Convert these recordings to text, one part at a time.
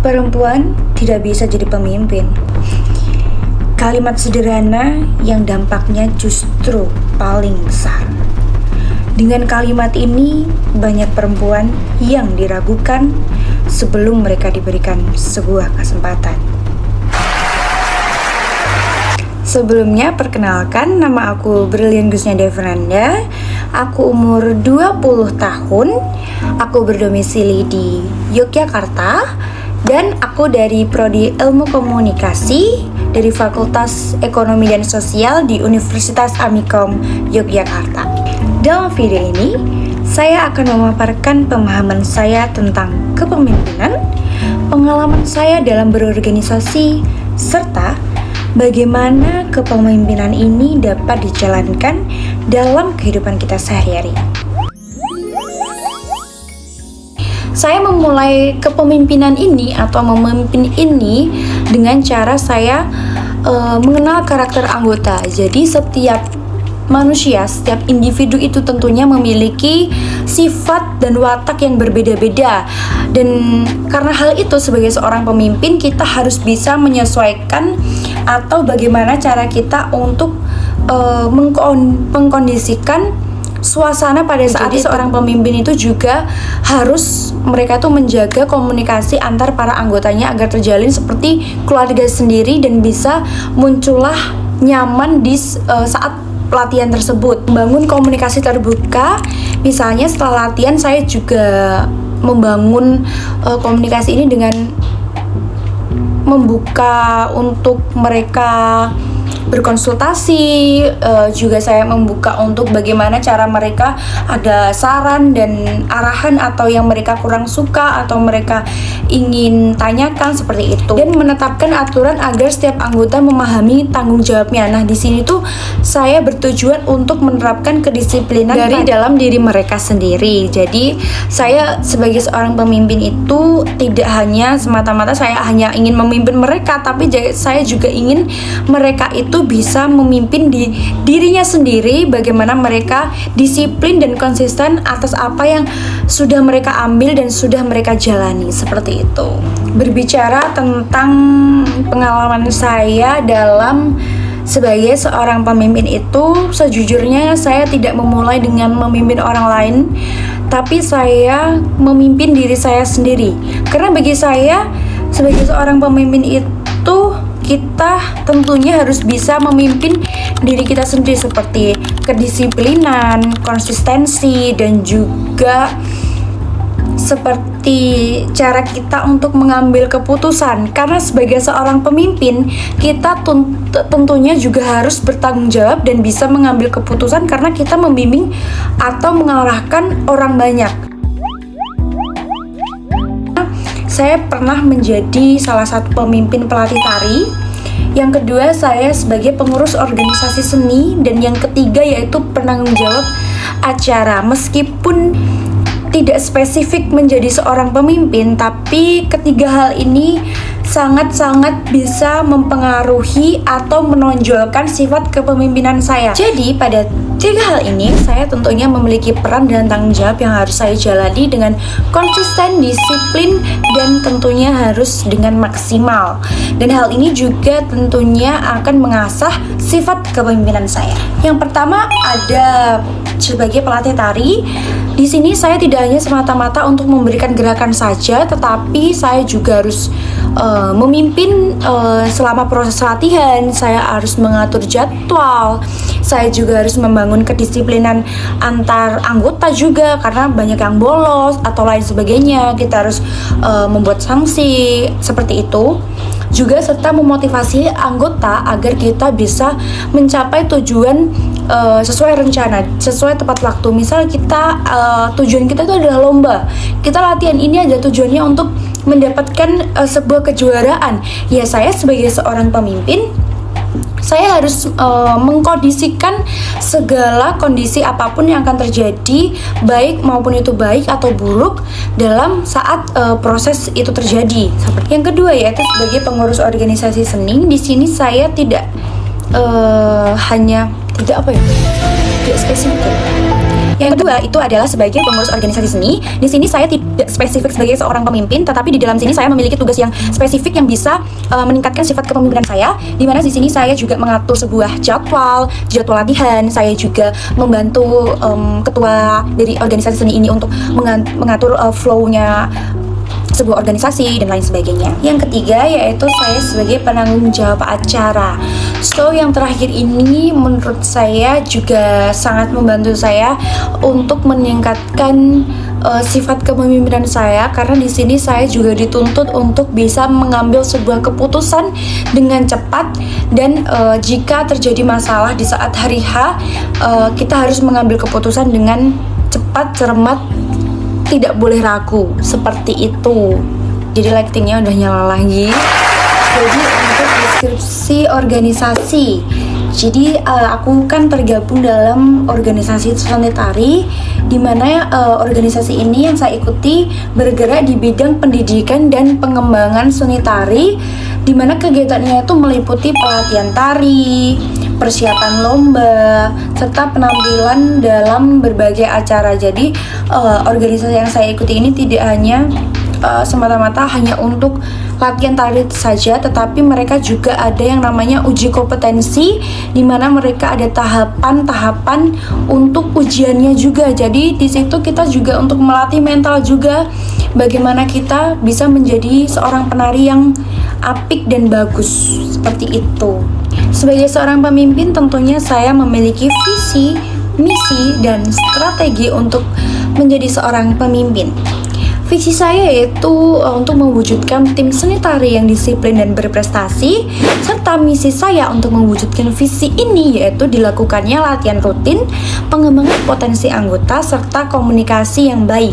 Perempuan tidak bisa jadi pemimpin. Kalimat sederhana yang dampaknya justru paling besar. Dengan kalimat ini, banyak perempuan yang diragukan sebelum mereka diberikan sebuah kesempatan. Sebelumnya, perkenalkan, nama aku Brilliant Gusnia Devananda. Aku umur 20 tahun. Aku berdomisili di Yogyakarta. Dan aku dari Prodi Ilmu Komunikasi dari Fakultas Ekonomi dan Sosial di Universitas Amikom Yogyakarta. Dalam video ini, saya akan memaparkan pemahaman saya tentang kepemimpinan, pengalaman saya dalam berorganisasi, serta bagaimana kepemimpinan ini dapat dijalankan dalam kehidupan kita sehari-hari. Saya memulai kepemimpinan ini atau memimpin ini dengan cara saya mengenal karakter anggota. Jadi setiap manusia, setiap individu itu tentunya memiliki sifat dan watak yang berbeda-beda. Dan karena hal itu, sebagai seorang pemimpin, kita harus bisa menyesuaikan atau bagaimana cara kita untuk mengkondisikan suasana pada saat seorang pemimpin itu juga harus mereka tuh menjaga komunikasi antar para anggotanya agar terjalin seperti keluarga sendiri dan bisa muncullah nyaman di saat pelatihan tersebut. Membangun komunikasi terbuka, misalnya setelah latihan saya juga membangun komunikasi ini dengan membuka untuk mereka berkonsultasi, juga saya membuka untuk bagaimana cara mereka ada saran dan arahan atau yang mereka kurang suka atau mereka ingin tanyakan seperti itu, dan menetapkan aturan agar setiap anggota memahami tanggung jawabnya. Nah, di sini tuh saya bertujuan untuk menerapkan kedisiplinan dari dalam diri mereka sendiri. Jadi saya sebagai seorang pemimpin itu tidak hanya semata-mata saya hanya ingin memimpin mereka, tapi saya juga ingin mereka itu bisa memimpin di dirinya sendiri, bagaimana mereka disiplin dan konsisten atas apa yang sudah mereka ambil dan sudah mereka jalani, seperti itu. Berbicara tentang pengalaman saya dalam sebagai seorang pemimpin itu, sejujurnya saya tidak memulai dengan memimpin orang lain, tapi saya memimpin diri saya sendiri. Karena bagi saya sebagai seorang pemimpin itu kita tentunya harus bisa memimpin diri kita sendiri seperti kedisiplinan, konsistensi, dan juga seperti cara kita untuk mengambil keputusan. Karena sebagai seorang pemimpin, kita tentunya juga harus bertanggung jawab dan bisa mengambil keputusan karena kita membimbing atau mengarahkan orang banyak. Saya pernah menjadi salah satu pemimpin pelatih tari. Yang kedua, saya sebagai pengurus organisasi seni. Dan yang ketiga yaitu penanggung jawab acara. Meskipun tidak spesifik menjadi seorang pemimpin, tapi ketiga hal ini sangat-sangat bisa mempengaruhi atau menonjolkan sifat kepemimpinan saya. Jadi pada tiga hal ini saya tentunya memiliki peran dan tanggung jawab yang harus saya jalani dengan konsisten, disiplin, dan tentunya harus dengan maksimal. Dan hal ini juga tentunya akan mengasah sifat kepemimpinan saya. Yang pertama ada sebagai pelatih tari. Di sini saya tidak hanya semata-mata untuk memberikan gerakan saja, tetapi saya juga harus memimpin selama proses latihan. Saya harus mengatur jadwal. Saya juga harus membangun kedisiplinan antar anggota juga, karena banyak yang bolos atau lain sebagainya. Kita harus membuat sanksi seperti itu. Juga serta memotivasi anggota agar kita bisa mencapai tujuan sesuai rencana, sesuai tepat waktu. Misal kita tujuan kita itu adalah lomba, kita latihan ini ada tujuannya untuk mendapatkan sebuah kejuaraan. Ya, saya sebagai seorang pemimpin, saya harus mengkondisikan segala kondisi apapun yang akan terjadi, baik maupun itu baik atau buruk dalam saat proses itu terjadi. Yang kedua yaitu sebagai pengurus organisasi seni. Di sini saya tidak tidak spesifik. Yang kedua itu adalah sebagai pengurus organisasi seni. Di sini saya tidak spesifik sebagai seorang pemimpin, tetapi di dalam sini saya memiliki tugas yang spesifik yang bisa meningkatkan sifat kepemimpinan saya. Di mana di sini saya juga mengatur sebuah jadwal latihan. Saya juga membantu ketua dari organisasi seni ini untuk mengatur flow-nya sebuah organisasi dan lain sebagainya. Yang ketiga yaitu saya sebagai penanggung jawab acara. So yang terakhir ini menurut saya juga sangat membantu saya untuk meningkatkan sifat kepemimpinan saya, karena di sini saya juga dituntut untuk bisa mengambil sebuah keputusan dengan cepat dan jika terjadi masalah di saat hari H kita harus mengambil keputusan dengan cepat, cermat, tidak boleh ragu, seperti itu. Jadi lightingnya udah nyala lagi. Jadi untuk deskripsi organisasi, jadi aku kan tergabung dalam organisasi seni tari, di mana organisasi ini yang saya ikuti bergerak di bidang pendidikan dan pengembangan seni tari, di mana kegiatannya itu meliputi pelatihan tari, persiapan lomba, serta penampilan dalam berbagai acara. Jadi organisasi yang saya ikuti ini tidak hanya semata-mata hanya untuk latihan tari saja, tetapi mereka juga ada yang namanya uji kompetensi, di mana mereka ada tahapan-tahapan untuk ujiannya juga. Jadi di situ kita juga untuk melatih mental juga, bagaimana kita bisa menjadi seorang penari yang apik dan bagus, seperti itu. Sebagai seorang pemimpin tentunya saya memiliki visi, misi, dan strategi untuk menjadi seorang pemimpin. Visi saya yaitu untuk mewujudkan tim seni tari yang disiplin dan berprestasi, serta misi saya untuk mewujudkan visi ini yaitu dilakukannya latihan rutin, pengembangan potensi anggota, serta komunikasi yang baik.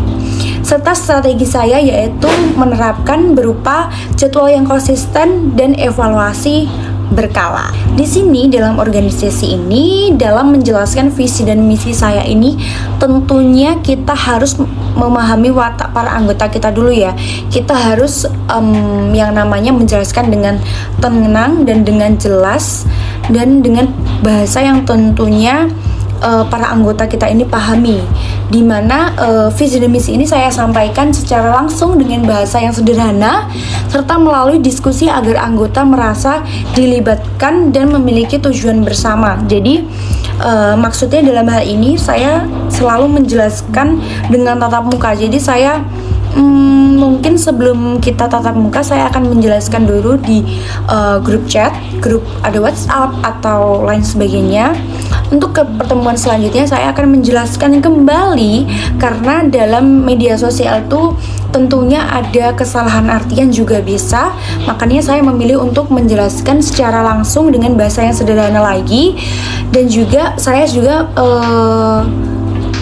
Serta strategi saya yaitu menerapkan berupa jadwal yang konsisten dan evaluasi berkala. Di sini dalam organisasi ini, dalam menjelaskan visi dan misi saya ini, tentunya kita harus memahami watak para anggota kita dulu ya. Kita harus yang namanya menjelaskan dengan tenang dan dengan jelas dan dengan bahasa yang tentunya para anggota kita ini pahami, dimana visi dan misi ini saya sampaikan secara langsung dengan bahasa yang sederhana serta melalui diskusi agar anggota merasa dilibatkan dan memiliki tujuan bersama. Jadi maksudnya dalam hal ini saya selalu menjelaskan dengan tatap muka. Jadi saya mungkin sebelum kita tatap muka saya akan menjelaskan dulu di grup chat, grup ada WhatsApp atau lain sebagainya. Untuk ke pertemuan selanjutnya saya akan menjelaskan kembali, karena dalam media sosial itu tentunya ada kesalahan artian juga bisa. Makanya saya memilih untuk menjelaskan secara langsung dengan bahasa yang sederhana lagi. Dan juga saya juga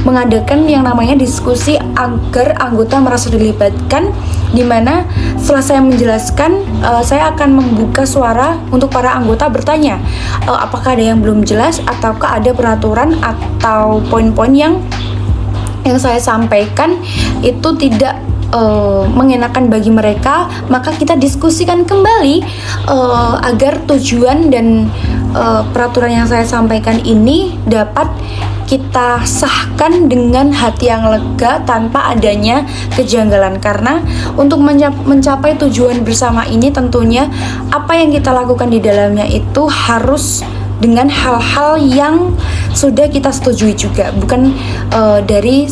mengadakan yang namanya diskusi agar anggota merasa dilibatkan, dimana setelah saya menjelaskan saya akan membuka suara untuk para anggota bertanya apakah ada yang belum jelas ataukah ada peraturan atau poin-poin yang saya sampaikan itu tidak mengenakan bagi mereka. Maka kita diskusikan kembali agar tujuan dan peraturan yang saya sampaikan ini dapat kita sahkan dengan hati yang lega tanpa adanya kejanggalan. Karena untuk mencapai tujuan bersama ini tentunya apa yang kita lakukan di dalamnya itu harus dengan hal-hal yang sudah kita setujui juga, bukan dari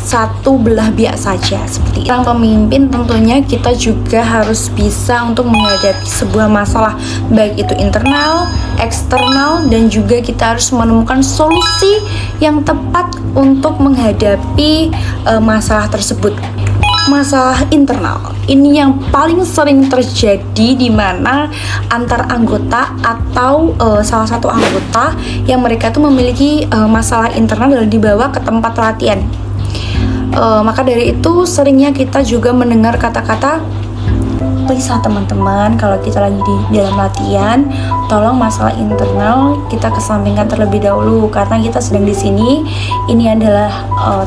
satu belah pihak saja. Seperti itu. Seorang pemimpin tentunya kita juga harus bisa untuk menghadapi sebuah masalah, baik itu internal, eksternal, dan juga kita harus menemukan solusi yang tepat untuk menghadapi masalah tersebut. Masalah internal ini yang paling sering terjadi, di mana antar anggota atau salah satu anggota yang mereka tuh memiliki masalah internal dan dibawa ke tempat latihan. Maka dari itu seringnya kita juga mendengar kata-kata, please lah teman-teman, kalau kita lagi di dalam latihan, tolong masalah internal kita kesampingkan terlebih dahulu, karena kita sedang di sini, ini adalah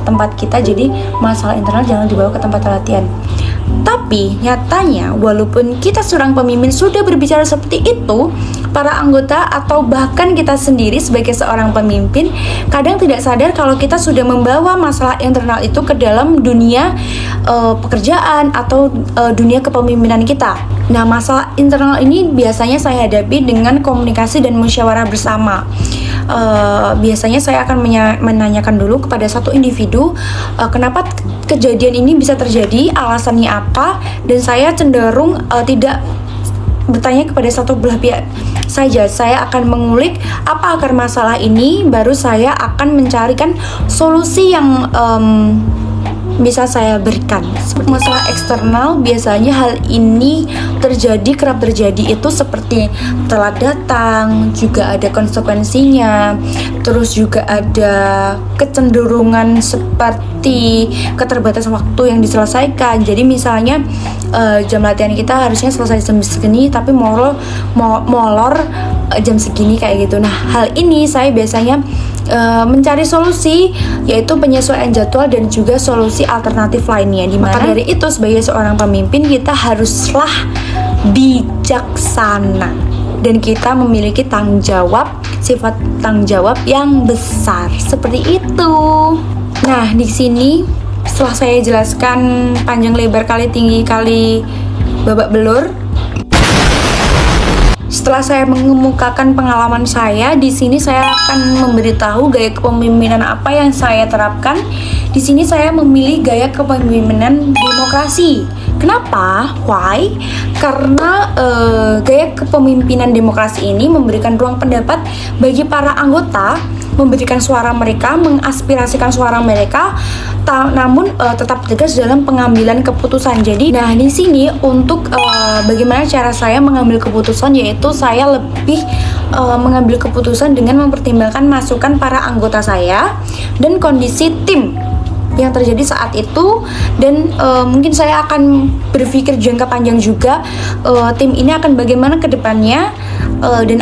tempat kita, jadi masalah internal jangan dibawa ke tempat latihan. Tapi nyatanya walaupun kita seorang pemimpin sudah berbicara seperti itu, para anggota atau bahkan kita sendiri sebagai seorang pemimpin kadang tidak sadar kalau kita sudah membawa masalah internal itu ke dalam dunia pekerjaan atau dunia kepemimpinan kita. Nah, masalah internal ini biasanya saya hadapi dengan komunikasi dan musyawarah bersama. Biasanya saya akan menanyakan dulu kepada satu individu kenapa kejadian ini bisa terjadi, alasannya apa, dan saya cenderung tidak bertanya kepada satu belah pihak saja. Saya akan mengulik apa akar masalah ini, baru saya akan mencarikan solusi yang bisa saya berikan. Seperti masalah eksternal, biasanya hal ini kerap terjadi itu seperti telat datang, juga ada konsekuensinya, terus juga ada kecenderungan seperti keterbatasan waktu yang diselesaikan. Jadi misalnya jam latihan kita harusnya selesai jam segini, tapi molor jam segini kayak gitu. Nah, hal ini saya biasanya mencari solusi, yaitu penyesuaian jadwal dan juga solusi alternatif lainnya. Maka dari itu, sebagai seorang pemimpin kita haruslah bijaksana dan kita memiliki sifat tanggung jawab yang besar seperti itu. Nah, di sini setelah saya jelaskan panjang lebar kali tinggi kali babak belur, setelah saya mengemukakan pengalaman saya, di sini saya akan memberitahu gaya kepemimpinan apa yang saya terapkan. Di sini saya memilih gaya kepemimpinan demokrasi. Kenapa? Why? Karena gaya kepemimpinan demokrasi ini memberikan ruang pendapat bagi para anggota, memberikan suara mereka, mengaspirasikan suara mereka, namun tetap tegas dalam pengambilan keputusan. Jadi, nah di sini untuk bagaimana cara saya mengambil keputusan, yaitu saya lebih mengambil keputusan dengan mempertimbangkan masukan para anggota saya dan kondisi tim yang terjadi saat itu, dan mungkin saya akan berpikir jangka panjang juga, tim ini akan bagaimana ke depannya, dan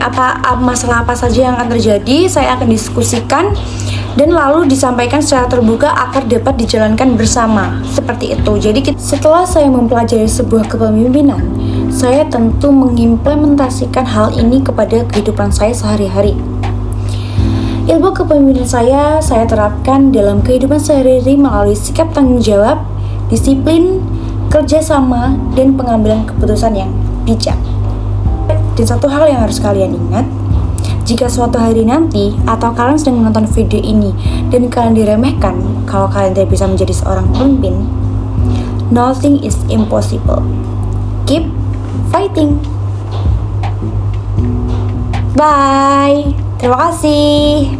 masalah apa saja yang akan terjadi saya akan diskusikan dan lalu disampaikan secara terbuka agar dapat dijalankan bersama, seperti itu. Jadi setelah saya mempelajari sebuah kepemimpinan, saya tentu mengimplementasikan hal ini kepada kehidupan saya sehari-hari. Ilmu kepemimpinan saya terapkan dalam kehidupan sehari-hari melalui sikap tanggung jawab, disiplin, kerjasama, dan pengambilan keputusan yang bijak. Dan satu hal yang harus kalian ingat, jika suatu hari nanti atau kalian sedang menonton video ini dan kalian diremehkan kalau kalian tidak bisa menjadi seorang pemimpin, nothing is impossible. Keep fighting. Bye. Terima kasih.